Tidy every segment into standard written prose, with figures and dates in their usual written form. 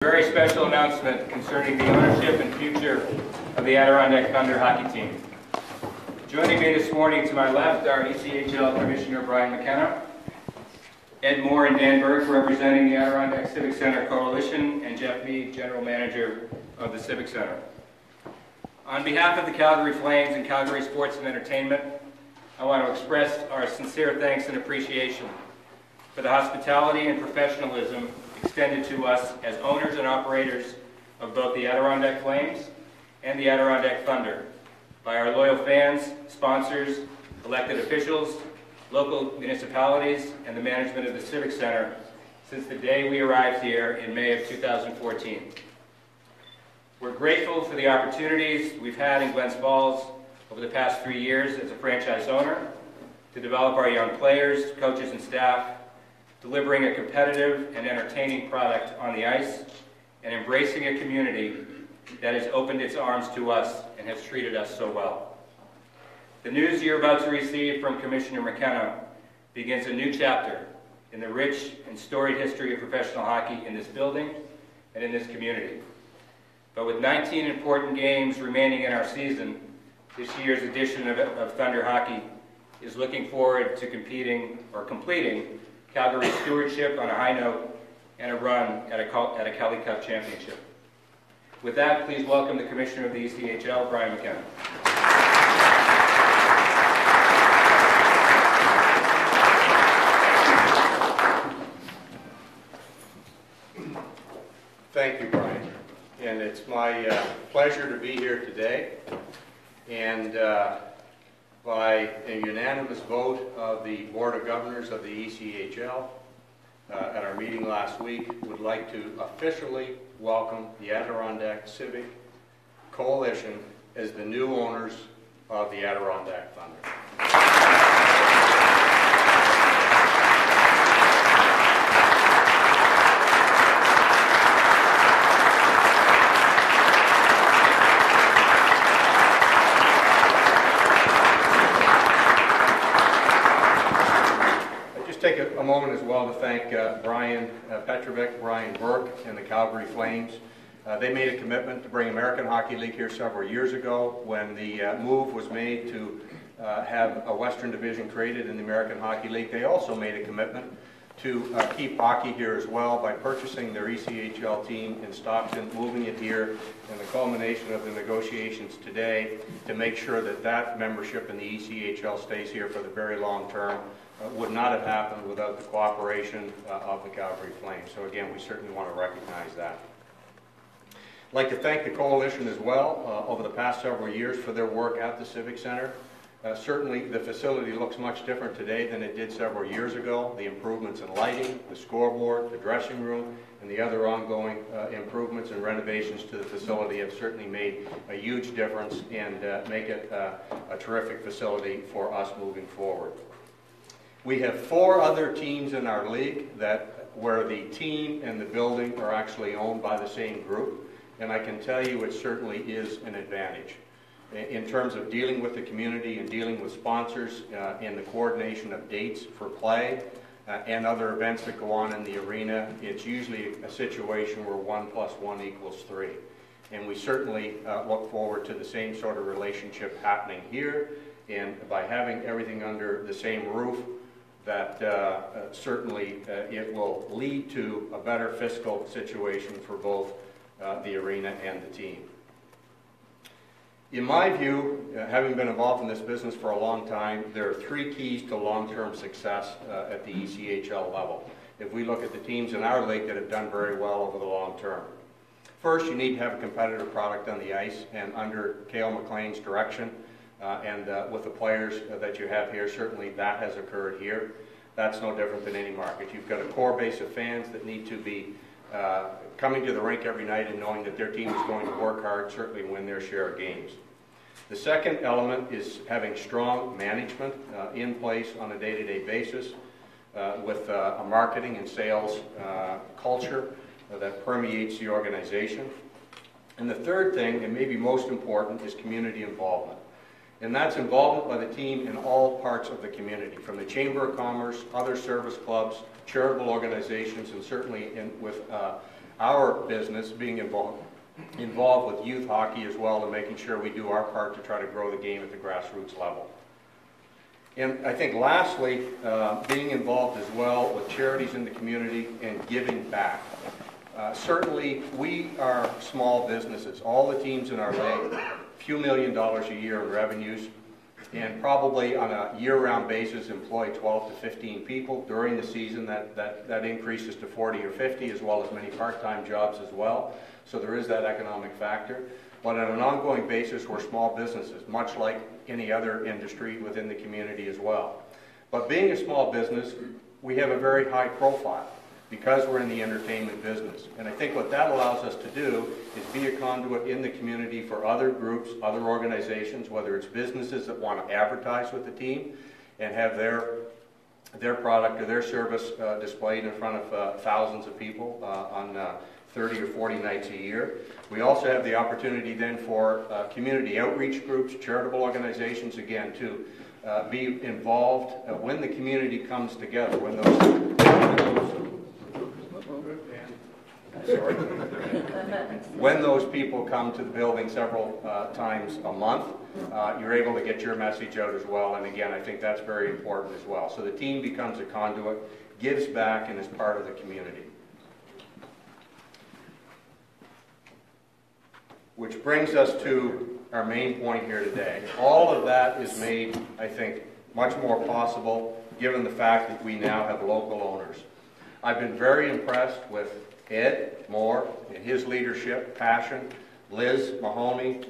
Very special announcement concerning the ownership and future of the Adirondack Thunder hockey team. Joining me this morning to my left are ECHL Commissioner Brian McKenna, Ed Moore and Dan Burke representing the Adirondack Civic Center Coalition, and Jeff Mead, General Manager of the Civic Center. On behalf of the Calgary Flames and Calgary Sports and Entertainment, I want to express our sincere thanks and appreciation for the hospitality and professionalism extended to us as owners and operators of both the Adirondack Flames and the Adirondack Thunder by our loyal fans, sponsors, elected officials, local municipalities, and the management of the Civic Center since the day we arrived here in May of 2014. We're grateful for the opportunities we've had in Glens Falls over the past 3 years as a franchise owner to develop our young players, coaches, and staff, delivering a competitive and entertaining product on the ice, and embracing a community that has opened its arms to us and has treated us so well. The news you're about to receive from Commissioner McKenna begins a new chapter in the rich and storied history of professional hockey in this building and in this community. But with 19 important games remaining in our season, this year's edition of Thunder Hockey is looking forward to completing Calgary's stewardship on a high note and a run at a Kelly Cup championship. With that, please welcome the Commissioner of the ECHL, Brian McKenna. Thank you, Brian. And it's my pleasure to be here today. And by a unanimous vote of the Board of Governors of the ECHL at our meeting last week, would like to officially welcome the Adirondack Civic Coalition as the new owners of the Adirondack Thunder. Take a moment as well to thank Brian Petrovic, Brian Burke, and the Calgary Flames. They made a commitment to bring American Hockey League here several years ago when the move was made to have a Western Division created in the American Hockey League. They also made a commitment to keep hockey here as well by purchasing their ECHL team in Stockton, moving it here, and the culmination of the negotiations today to make sure that that membership in the ECHL stays here for the very long term. Would not have happened without the cooperation of the Calgary Flames. So again, we certainly want to recognize that. I'd like to thank the Coalition as well over the past several years for their work at the Civic Center. Certainly the facility looks much different today than it did several years ago. The improvements in lighting, the scoreboard, the dressing room, and the other ongoing improvements and renovations to the facility have certainly made a huge difference and make it a terrific facility for us moving forward. We have 4 other teams in our league where the team and the building are actually owned by the same group, and I can tell you it certainly is an advantage. In terms of dealing with the community and dealing with sponsors in the coordination of dates for play and other events that go on in the arena, it's usually a situation where 1 + 1 = 3. And we certainly look forward to the same sort of relationship happening here, and by having everything under the same roof, that certainly it will lead to a better fiscal situation for both the arena and the team. In my view, having been involved in this business for a long time, there are 3 keys to long-term success at the ECHL level. If we look at the teams in our league that have done very well over the long term. First, you need to have a competitive product on the ice, and under Cale McLean's direction, and with the players that you have here, certainly that has occurred here. That's no different than any market. You've got a core base of fans that need to be coming to the rink every night and knowing that their team is going to work hard, certainly win their share of games. The second element is having strong management in place on a day-to-day basis with a marketing and sales culture that permeates the organization. And the third thing, and maybe most important, is community involvement. And that's involvement by the team in all parts of the community, from the Chamber of Commerce, other service clubs, charitable organizations, and certainly with our business being involved with youth hockey as well, and making sure we do our part to try to grow the game at the grassroots level. And I think lastly, being involved as well with charities in the community and giving back. Certainly, we are small businesses. All the teams in our league, a few $1 million a year in revenues, and probably on a year-round basis employ 12 to 15 people. During the season, that increases to 40 or 50, as well as many part-time jobs as well. So there is that economic factor. But on an ongoing basis, we're small businesses, much like any other industry within the community as well. But being a small business, we have a very high profile because we're in the entertainment business. And I think what that allows us to do is be a conduit in the community for other groups, other organizations, whether it's businesses that want to advertise with the team and have their product or their service displayed in front of thousands of people on 30 or 40 nights a year. We also have the opportunity then for community outreach groups, charitable organizations, again, to be involved when the community comes together, when those people come to the building several times a month, you're able to get your message out as well. And again, I think that's very important as well. So the team becomes a conduit, gives back, and is part of the community. Which brings us to our main point here today. All of that is made, I think, much more possible given the fact that we now have local owners. I've been very impressed with Ed Moore and his leadership, passion, Liz Mahoney,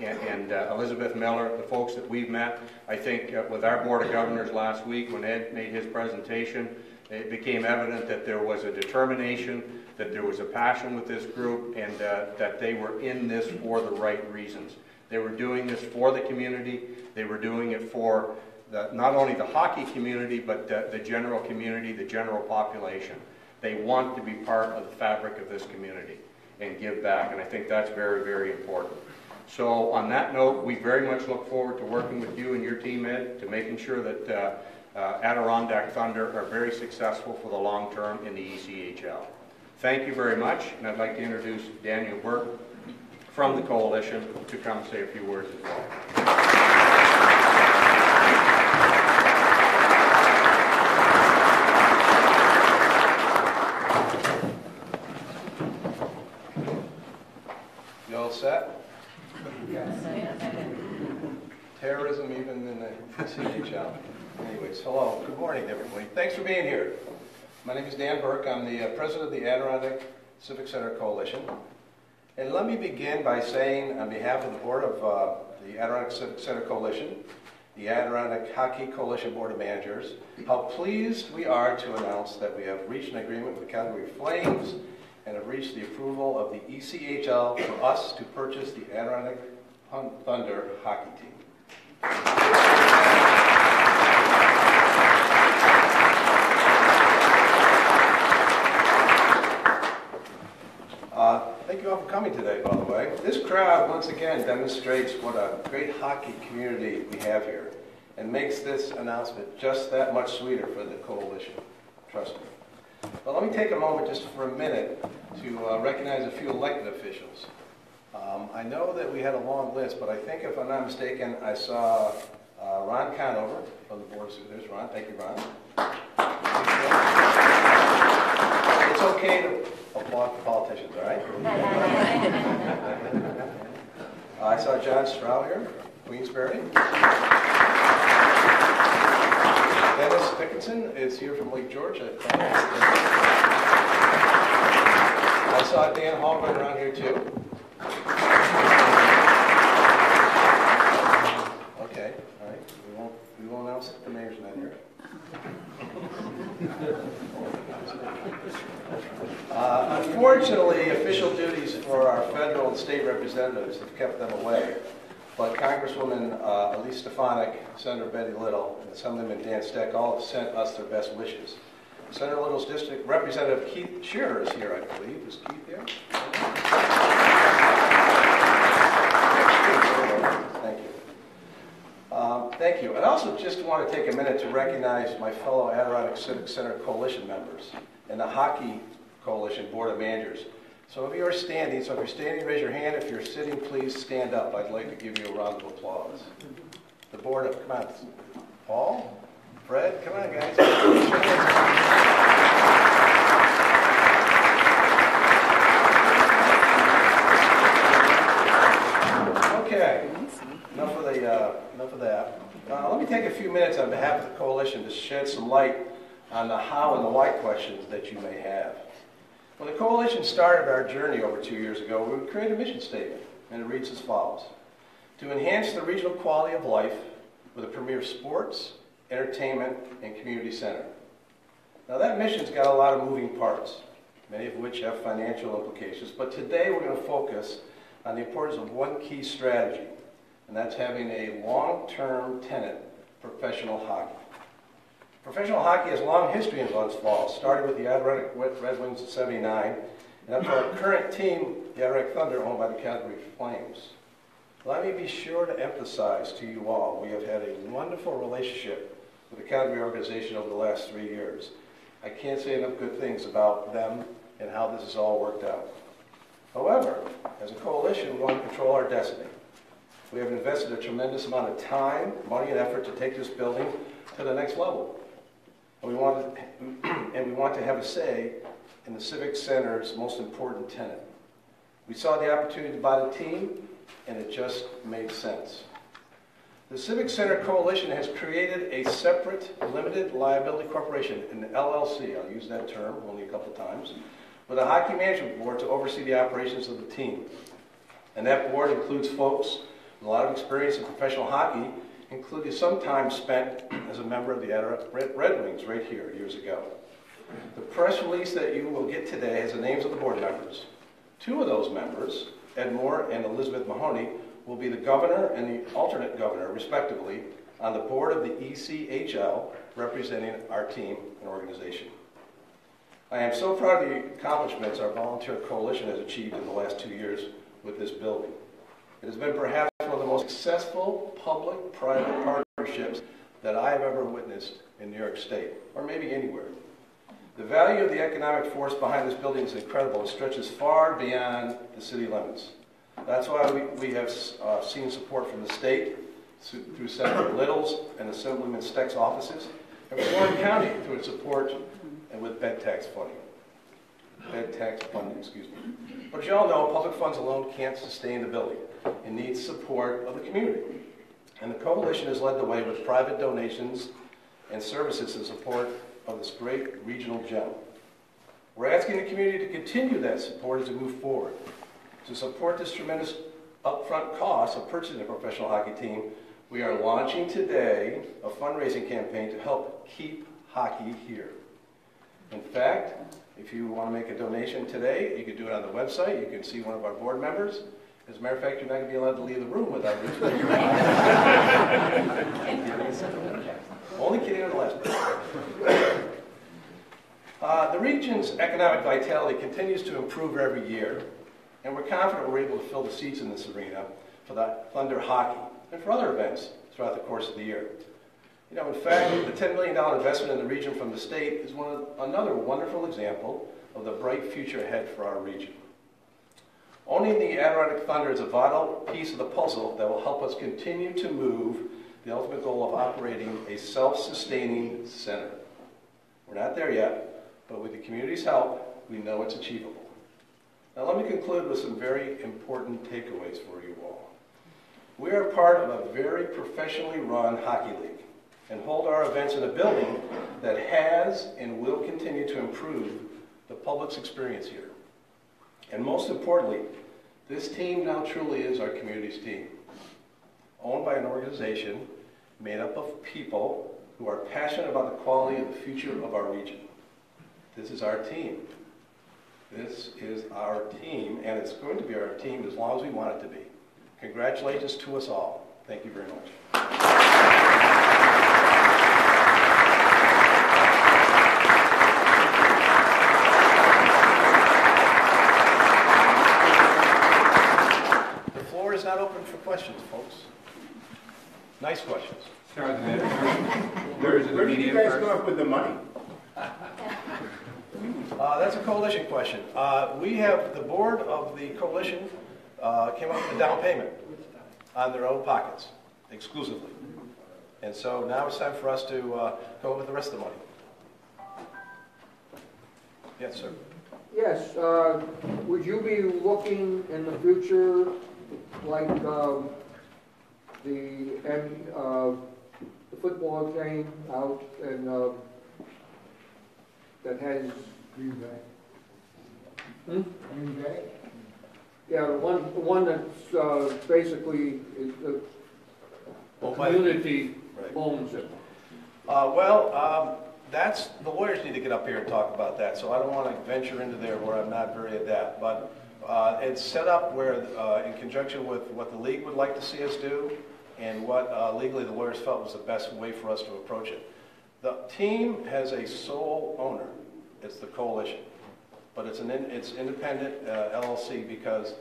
and Elizabeth Miller, the folks that we've met. I think with our Board of Governors last week, when Ed made his presentation, it became evident that there was a determination, that there was a passion with this group, and that they were in this for the right reasons. They were doing this for the community. They were doing it for not only the hockey community, but the general community, the general population. They want to be part of the fabric of this community and give back, and I think that's very, very important. So on that note, we very much look forward to working with you and your team, Ed, to making sure that Adirondack Thunder are very successful for the long term in the ECHL. Thank you very much, and I'd like to introduce Daniel Burke from the Coalition to come say a few words as well. You all set? Terrorism even in the CHL. Anyways, hello, good morning everybody. Thanks for being here. My name is Dan Burke. I'm the president of the Adirondack Civic Center Coalition. And let me begin by saying, on behalf of the board of the Adirondack Civic Center Coalition, the Adirondack Hockey Coalition Board of Managers, how pleased we are to announce that we have reached an agreement with the Calgary Flames and have reached the approval of the ECHL for us to purchase the Adirondack Thunder hockey team. Thank you all for coming today, by the way. This crowd, once again, demonstrates what a great hockey community we have here and makes this announcement just that much sweeter for the coalition. Trust me. But let me take a moment just for a minute to recognize a few elected officials. I know that we had a long list, but I think if I'm not mistaken, I saw Ron Conover from the Board of Supervisors. Ron, thank you, Ron. It's okay to applaud the politicians, all right? I saw John Stroud here, Queensbury. Dennis Dickinson is here from Lake George. I saw Dan Hallgren around here too. Okay, all right. We won't announce that the mayor's not here. Unfortunately, official duties for our federal and state representatives have kept them away. But Congresswoman Elise Stefanik, Senator Betty Little, and Assemblyman Dan Steck all have sent us their best wishes. Senator Little's district representative Keith Shearer is here, I believe. Is Keith here? Thank you. Thank you. And I also just want to take a minute to recognize my fellow Adirondack Civic Center Coalition members and the hockey Coalition Board of Managers. So if you're standing, raise your hand. If you're sitting, please stand up. I'd like to give you a round of applause. The board of, come on, Paul, Fred, come on guys. Okay, enough of that. Let me take a few minutes on behalf of the coalition to shed some light on the how and the why questions that you may have. When the coalition started our journey over 2 years ago, we created a mission statement, and it reads as follows: to enhance the regional quality of life with a premier sports, entertainment, and community center. Now that mission's got a lot of moving parts, many of which have financial implications, but today we're going to focus on the importance of one key strategy, and that's having a long-term tenet, professional hockey. Professional hockey has a long history in Glens Falls, started with the Adirondack Red Wings in '79, and up to our current team, the Adirondack Thunder, owned by the Calgary Flames. Let me be sure to emphasize to you all, we have had a wonderful relationship with the Calgary organization over the last 3 years. I can't say enough good things about them and how this has all worked out. However, as a coalition, we want to control our destiny. We have invested a tremendous amount of time, money, and effort to take this building to the next level. And we want to have a say in the Civic Center's most important tenet. We saw the opportunity to buy the team, and it just made sense. The Civic Center Coalition has created a separate limited liability corporation, an LLC, I'll use that term only a couple times, with a hockey management board to oversee the operations of the team. And that board includes folks with a lot of experience in professional hockey, including some time spent as a member of the Adirondack Red Wings right here years ago. The press release that you will get today has the names of the board members. 2 of those members, Ed Moore and Elizabeth Mahoney, will be the governor and the alternate governor, respectively, on the board of the ECHL, representing our team and organization. I am so proud of the accomplishments our volunteer coalition has achieved in the last 2 years with this building. It has been perhaps one of the most successful public-private partnerships that I have ever witnessed in New York State, or maybe anywhere. The value of the economic force behind this building is incredible. It stretches far beyond the city limits. That's why we have seen support from the state through Senator Little's and Assemblyman Steck's offices, and from Warren County through its support and with bed tax funding. But as you all know, public funds alone can't sustain the building. It needs support of the community. And the coalition has led the way with private donations and services in support of this great regional gem. We're asking the community to continue that support as we move forward. To support this tremendous upfront cost of purchasing a professional hockey team, we are launching today a fundraising campaign to help keep hockey here. In fact, if you want to make a donation today, you can do it on the website. You can see one of our board members. As a matter of fact, you're not going to be allowed to leave the room without reaching your Only kidding on the last part. The region's economic vitality continues to improve every year, and we're confident we're able to fill the seats in this arena for the Thunder hockey and for other events throughout the course of the year. You know, in fact, the $10 million investment in the region from the state is another wonderful example of the bright future ahead for our region. Owning the Adirondack Thunder is a vital piece of the puzzle that will help us continue to move the ultimate goal of operating a self-sustaining center. We're not there yet, but with the community's help, we know it's achievable. Now let me conclude with some very important takeaways for you all. We are part of a very professionally run hockey league and hold our events in a building that has and will continue to improve the public's experience here. And most importantly, this team now truly is our community's team, owned by an organization made up of people who are passionate about the quality of the future of our region. This is our team. This is our team, and it's going to be our team as long as we want it to be. Congratulations to us all. Thank you very much. The floor is not open for questions, folks. Nice questions. Where did you guys come up with the money? That's a coalition question. We have, the board of the coalition came up with a down payment on their own pockets, exclusively. And so now it's time for us to go with the rest of the money. Yes, sir. Yes, would you be looking in the future like the football game out and that has Green Bay. Green Bay? yeah, the one that's basically is the community Right. owns it. That's, the lawyers need to get up here and talk about that, so I don't want to venture into there where I'm not very adept. But it's set up where, in conjunction with what the league would like to see us do and what legally the lawyers felt was the best way for us to approach it. The team has a sole owner. It's the coalition. But it's independent LLC because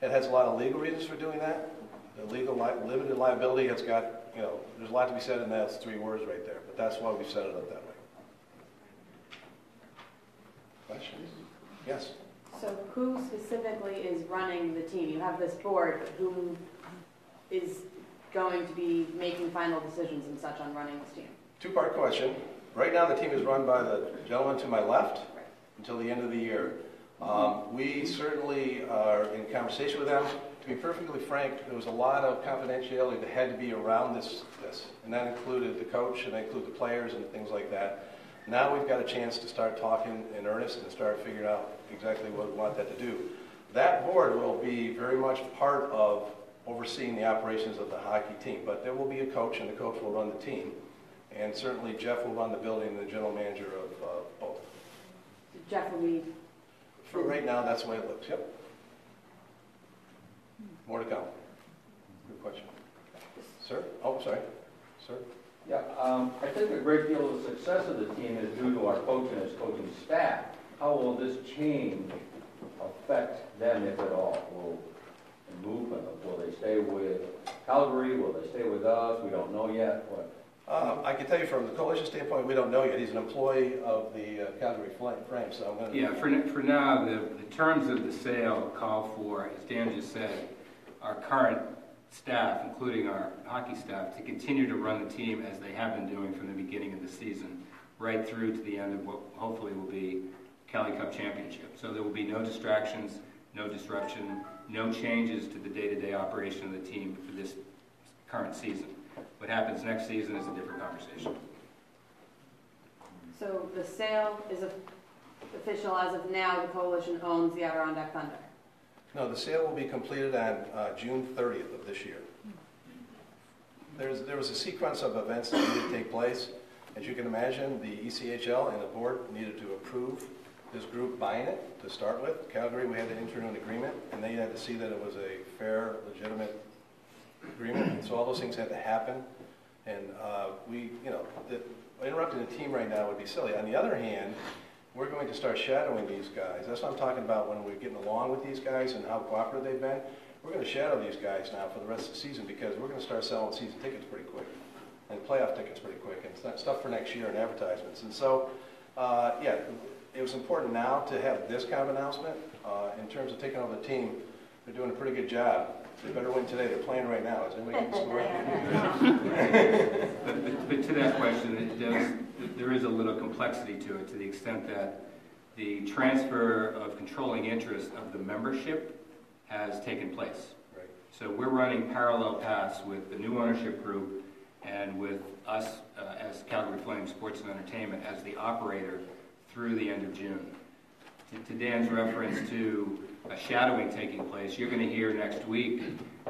it has a lot of legal reasons for doing that. The limited liability has got, there's a lot to be said in that. It's 3 words right there. But that's why we set it up that way. Questions? Yes. So who specifically is running the team? You have this board, but who is going to be making final decisions and such on running this team? 2-part question. Right now the team is run by the gentleman to my left until the end of the year. We certainly are in conversation with them. To be perfectly frank, there was a lot of confidentiality that had to be around this, and that included the coach and that included the players and things like that. Now we've got a chance to start talking in earnest and start figuring out exactly what we want that to do. That board will be very much part of overseeing the operations of the hockey team, but there will be a coach, and the coach will run the team. And certainly Jeff will run the building and the general manager of both. Jeff will be... For right now, that's the way it looks, yep. More to come. Good question. Sir? Oh, sorry. Sir? Yeah, I think a great deal of the success of the team is due to our coach and his coaching staff. How will this change affect them, if at all? Will the movement, will they stay with Calgary? Will they stay with us? We don't know yet. What? I can tell you from the coalition standpoint, we don't know yet. He's an employee of the Calgary Flames, so I'm going to... Yeah, for now, the terms of the sale call for, as Dan just said, our current staff, including our hockey staff, to continue to run the team as they have been doing from the beginning of the season, right through to the end of what hopefully will be Cali Cup Championship. So there will be no distractions, no disruption, no changes to the day-to-day operation of the team for this current season. What happens next season is a different conversation. So the sale is official as of now. The coalition owns the Adirondack Thunder. No, the sale will be completed on June 30th of this year. There was a sequence of events that needed to take place. As you can imagine, the ECHL and the board needed to approve this group buying it to start with. Calgary, we had to enter into an agreement, and they had to see that it was a fair, legitimate agreement. And so all those things had to happen. And interrupting the team right now would be silly. On the other hand, we're going to start shadowing these guys. That's what I'm talking about when we're getting along with these guys and how cooperative they've been. We're going to shadow these guys now for the rest of the season because we're going to start selling season tickets pretty quick and playoff tickets pretty quick and stuff for next year and advertisements. And so, yeah, it was important now to have this kind of announcement. In terms of taking over the team, they're doing a pretty good job. They better win today. They're playing right now. Is anybody But to that question, there is a little complexity to it, to the extent that the transfer of controlling interest of the membership has taken place. Right. So we're running parallel paths with the new ownership group and with us as Calgary Flames Sports and Entertainment as the operator through the end of June. To Dan's reference to a shadowing taking place, you're going to hear next week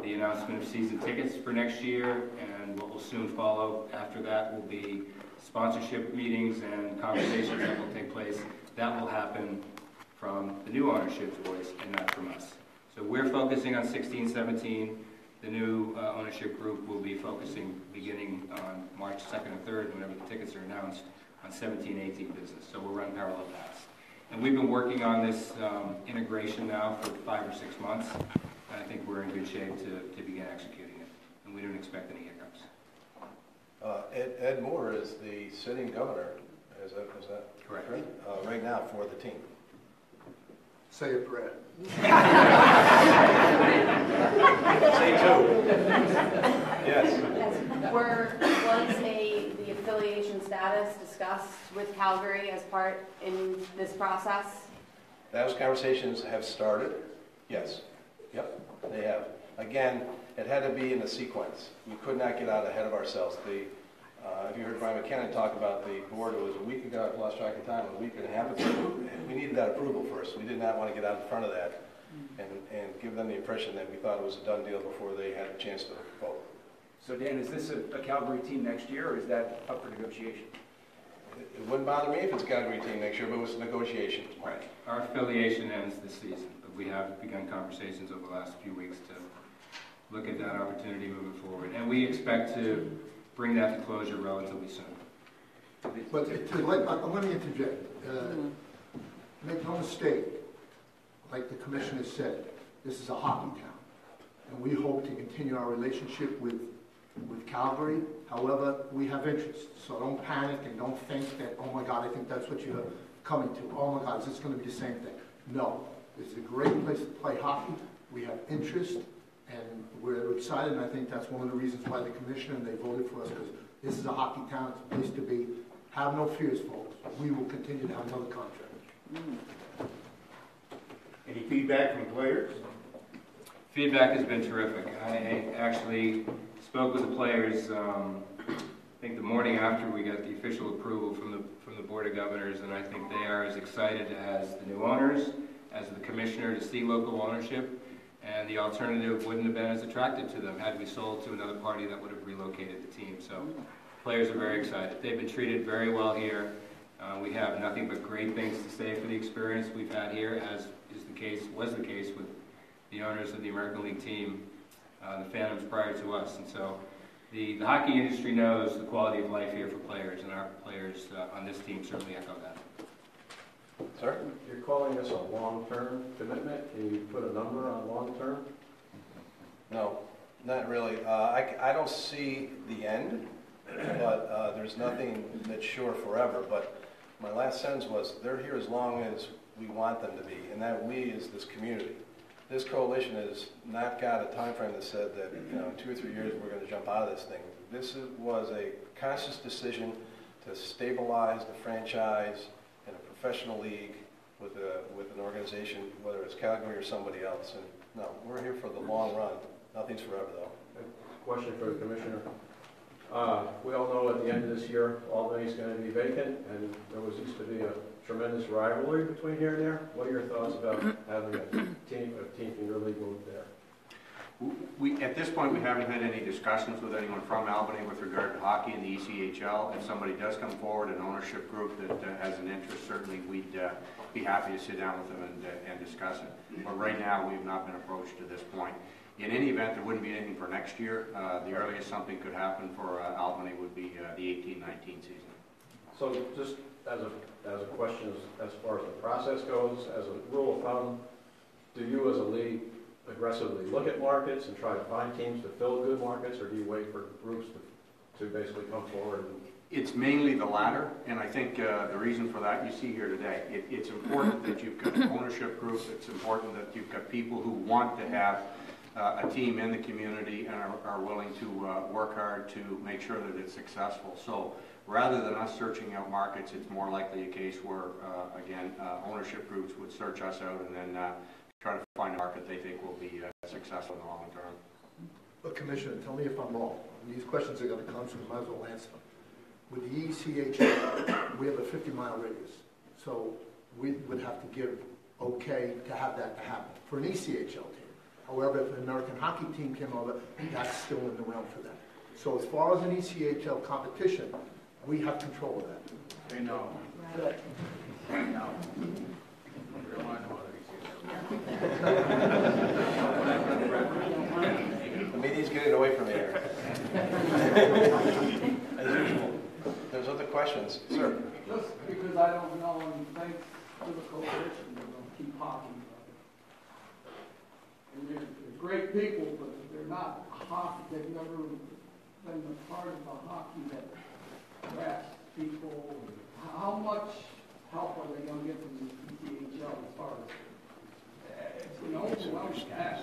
the announcement of season tickets for next year, and what will soon follow after that will be sponsorship meetings and conversations that will take place. That will happen from the new ownership's voice and not from us. So we're focusing on 16-17. The new ownership group will be focusing beginning on March 2nd and 3rd, whenever the tickets are announced, on 17-18 business. So we'll run parallel paths. And we've been working on this integration now for 5 or 6 months, and I think we're in good shape to begin executing it. And we don't expect any hiccups. Ed Moore is the sitting governor. Is that Correct. right now for the team. Say a prayer. Say two. Yes. Was the affiliation status discussed with Calgary as part in this process? Those conversations have started. Yes. Yep, they have. Again, it had to be in a sequence. We could not get out ahead of ourselves. If you heard Brian McKenna talk about the board, it was a week ago, I lost track of time, a week and a half ago. We needed that approval first. We did not want to get out in front of that and give them the impression that we thought it was a done deal before they had a chance to vote. So Dan, is this a Calgary team next year, or is that up for negotiation? It wouldn't bother me if it's a Calgary team next year, but it was negotiations. Right. Our affiliation ends this season, but we have begun conversations over the last few weeks to look at that opportunity moving forward. And we expect to bring that to closure relatively soon. But let me interject. Make no mistake, like the commissioner said, this is a hockey town. And we hope to continue our relationship with Calgary. However, we have interests. So don't panic and don't think that, oh my God, I think that's what you're coming to. Oh my God, is this going to be the same thing? No. This is a great place to play hockey. We have interest, and we're excited, and I think that's one of the reasons why the commissioner and they voted for us, because this is a hockey town. It's a place to be. Have no fears, folks. We will continue to have another contract. Any feedback from players? Feedback has been terrific. I actually spoke with the players, I think the morning after we got the official approval from the Board of Governors, and I think they are as excited as the new owners, as the commissioner, to see local ownership, and the alternative wouldn't have been as attractive to them had we sold to another party that would have relocated the team. So players are very excited. They've been treated very well here. We have nothing but great things to say for the experience we've had here, as was the case with the owners of the American League team, the Phantoms prior to us. And so the hockey industry knows the quality of life here for players, and our players on this team certainly echo that. Sir? You're calling this a long-term commitment. Can you put a number on long-term? No, not really. I don't see the end, but there's nothing that's sure forever. But my last sentence was, they're here as long as we want them to be, and that we is this community. This coalition has not got a time frame that said that, in 2 or 3 years we're going to jump out of this thing. This was a conscious decision to stabilize the franchise in a professional league with an organization, whether it's Calgary or somebody else. And no, we're here for the long run. Nothing's forever, though. Question for the commissioner. We all know at the end of this year, Albany's going to be vacant, and there used to be a tremendous rivalry between here and there. What are your thoughts about having a team from your league move there? At this point, we haven't had any discussions with anyone from Albany with regard to hockey and the ECHL. If somebody does come forward, an ownership group that has an interest, certainly we'd be happy to sit down with them and discuss it. But right now, we've not been approached to this point. In any event, there wouldn't be anything for next year. The earliest something could happen for Albany would be the 18-19 season. So just as a question, as far as the process goes, as a rule of thumb, do you as a league aggressively look at markets and try to find teams to fill good markets, or do you wait for groups to basically come forward? It's mainly the latter, and I think the reason for that you see here today. It's important that you've got an ownership group. It's important that you've got people who want to have a team in the community and are willing to work hard to make sure that it's successful. So rather than us searching out markets, it's more likely a case where, again, ownership groups would search us out and then try to find a market they think will be successful in the long term. But Commissioner, tell me if I'm wrong. These questions are going to come, so we might as well answer them. With the ECHL, we have a 50-mile radius. So we would have to give okay to have that to happen for an ECHL team. However, if an American hockey team came over, that's still in the realm for them. So as far as an ECHL competition, we have control of that. They know. Right. They know. We don't want no other The media's getting away from here. As usual. There's other questions. Sir? Just because I don't know, and thanks to the coalition, we're going to keep hockey. And they're great people, but they're not hockey. They've never been a part of the hockey that grasps people. How much help are they gonna get from the ECHL as far as, it's an overwhelming task.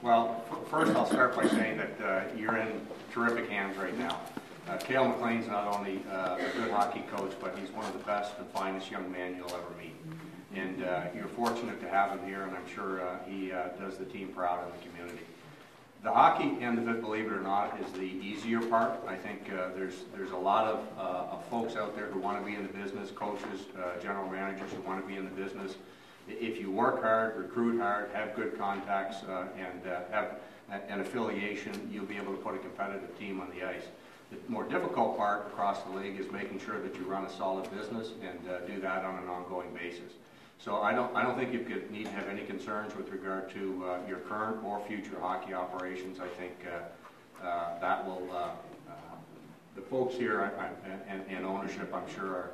Well, first I'll start by saying that you're in terrific hands right now. Cale McLean's not only a good hockey coach, but he's one of the best and finest young men you'll ever meet. And you're fortunate to have him here, and I'm sure he does the team proud in the community. The hockey end of it, believe it or not, is the easier part. I think there's a lot of folks out there who want to be in the business, coaches, general managers who want to be in the business. If you work hard, recruit hard, have good contacts, and have an affiliation, you'll be able to put a competitive team on the ice. The more difficult part across the league is making sure that you run a solid business and do that on an ongoing basis. So I don't think you need to have any concerns with regard to your current or future hockey operations. I think that will, the folks here and ownership, I'm sure,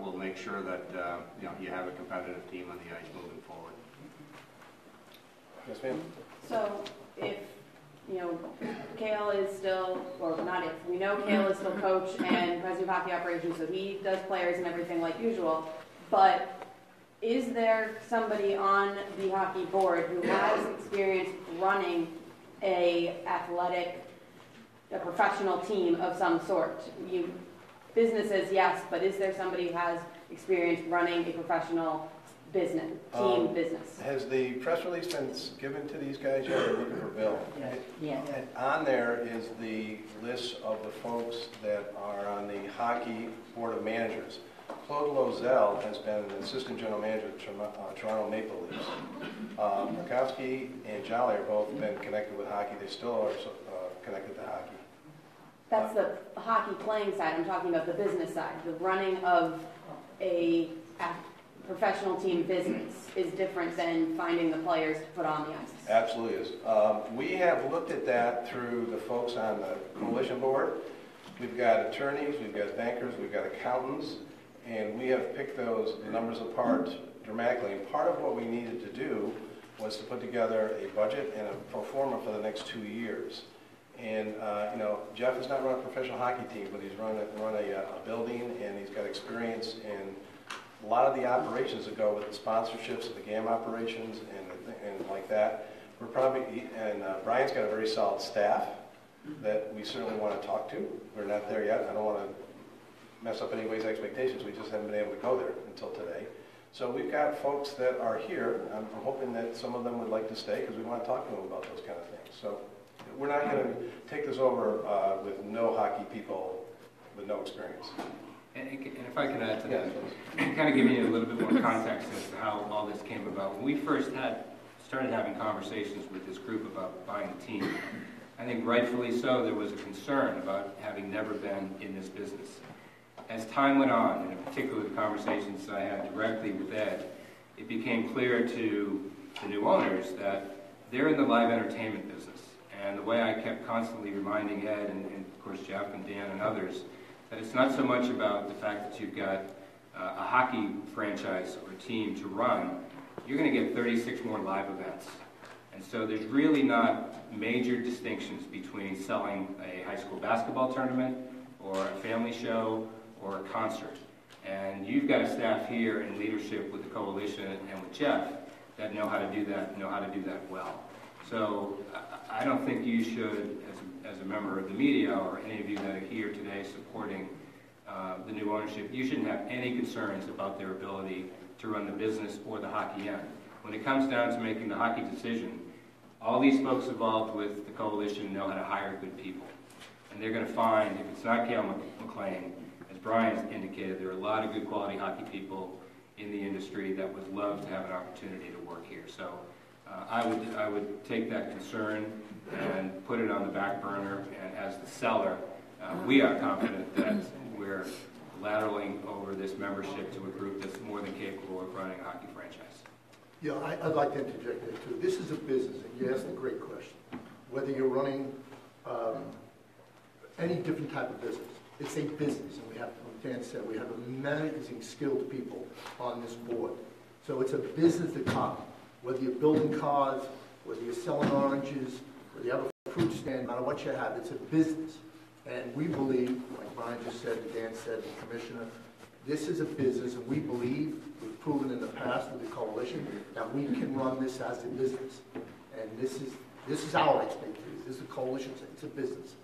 will make sure that you have a competitive team on the ice moving forward. Yes, ma'am. So if, Cale is still, or not if, we know Cale is still coach and president of hockey operations, so he does players and everything like usual, but is there somebody on the hockey board who has experience running a professional team of some sort? Businesses, yes, but is there somebody who has experience running a professional business, business? Has the press release been given to these guys yet? They're looking for Bill. Yeah. And on there is the list of the folks that are on the hockey board of managers. Claude Lozelle has been an assistant general manager at Toronto Maple Leafs. Murkowski and Jolly are both been connected with hockey. They still are connected to hockey. That's the hockey playing side. I'm talking about the business side. The running of a professional team business is different than finding the players to put on the ice. Absolutely is. We have looked at that through the folks on the coalition board. We've got attorneys, we've got bankers, we've got accountants, and we have picked those numbers apart dramatically. And part of what we needed to do was to put together a budget and a pro forma for the next 2 years. And Jeff has not run a professional hockey team, but he's run a building, and he's got experience in a lot of the operations that go with the sponsorships of the game operations and like that. We're probably, and Brian's got a very solid staff that we certainly want to talk to. We're not there yet. I don't want to mess up anybody's expectations. We just haven't been able to go there until today. So we've got folks that are here. I'm hoping that some of them would like to stay because we want to talk to them about those kind of things. So we're not going to take this over with no hockey people with no experience. And if I could add to that, kind of giving you a little bit more context as to how all this came about. When we first started having conversations with this group about buying a team, I think rightfully so, there was a concern about having never been in this business. As time went on, and in particular the conversations I had directly with Ed, it became clear to the new owners that they're in the live entertainment business. And the way I kept constantly reminding Ed, and of course Jeff and Dan and others, that it's not so much about the fact that you've got a hockey franchise or a team to run. You're going to get 36 more live events. And so there's really not major distinctions between selling a high school basketball tournament or a family show or a concert. And you've got a staff here in leadership with the coalition and with Jeff that know how to do that, well. So I don't think you should, as a member of the media or any of you that are here today supporting the new ownership, you shouldn't have any concerns about their ability to run the business or the hockey end. When it comes down to making the hockey decision, all these folks involved with the coalition know how to hire good people. And they're going to find, if it's not Cale McLean, as Brian's indicated, there are a lot of good quality hockey people in the industry that would love to have an opportunity to work here. So I would take that concern and put it on the back burner, and as the seller, we are confident that we're lateraling over this membership to a group that's more than capable of running a hockey franchise. Yeah, I'd like to interject there too. This is a business, and you asked a great question. Whether you're running any different type of business, it's a business, and we have, like Dan said, we have amazing skilled people on this board. So it's a business economy. Whether you're building cars, whether you're selling oranges, whether you have a fruit stand, no matter what you have, it's a business. And we believe, like Brian just said, Dan said, the commissioner, This is a business, and we believe, we've proven in the past with the coalition, that we can run this as a business. And this is our expectation. This is a coalition, it's a business.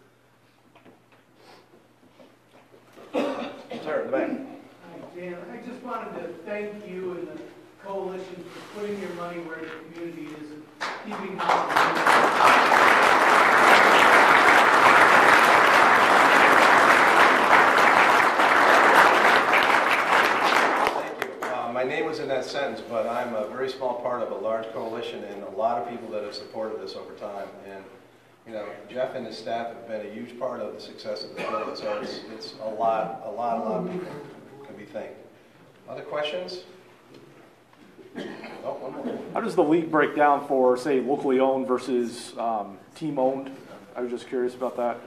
Sir, in the back. Hi, Dan. I just wanted to thank you and the coalition for putting your money where the community is and keeping hockey. My name was in that sentence, but I'm a very small part of a large coalition and a lot of people that have supported this over time. And, you know, Jeff and his staff have been a huge part of the success of the building. So it's a lot of people can be thanked. Other questions? Oh, one more. How does the league break down for, say, locally owned versus team owned? I was just curious about that.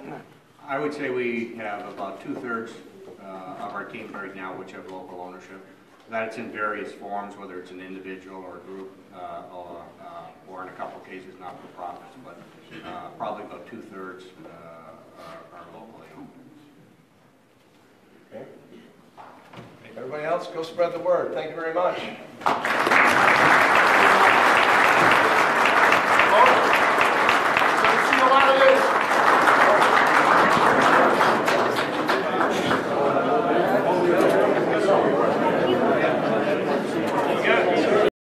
I would say we have about 2/3 of our teams right now which have local ownership. That it's in various forms, whether it's an individual or a group, or in a couple of cases not for profits, but probably about 2/3 are locally owned. Okay. Everybody else, go spread the word. Thank you very much.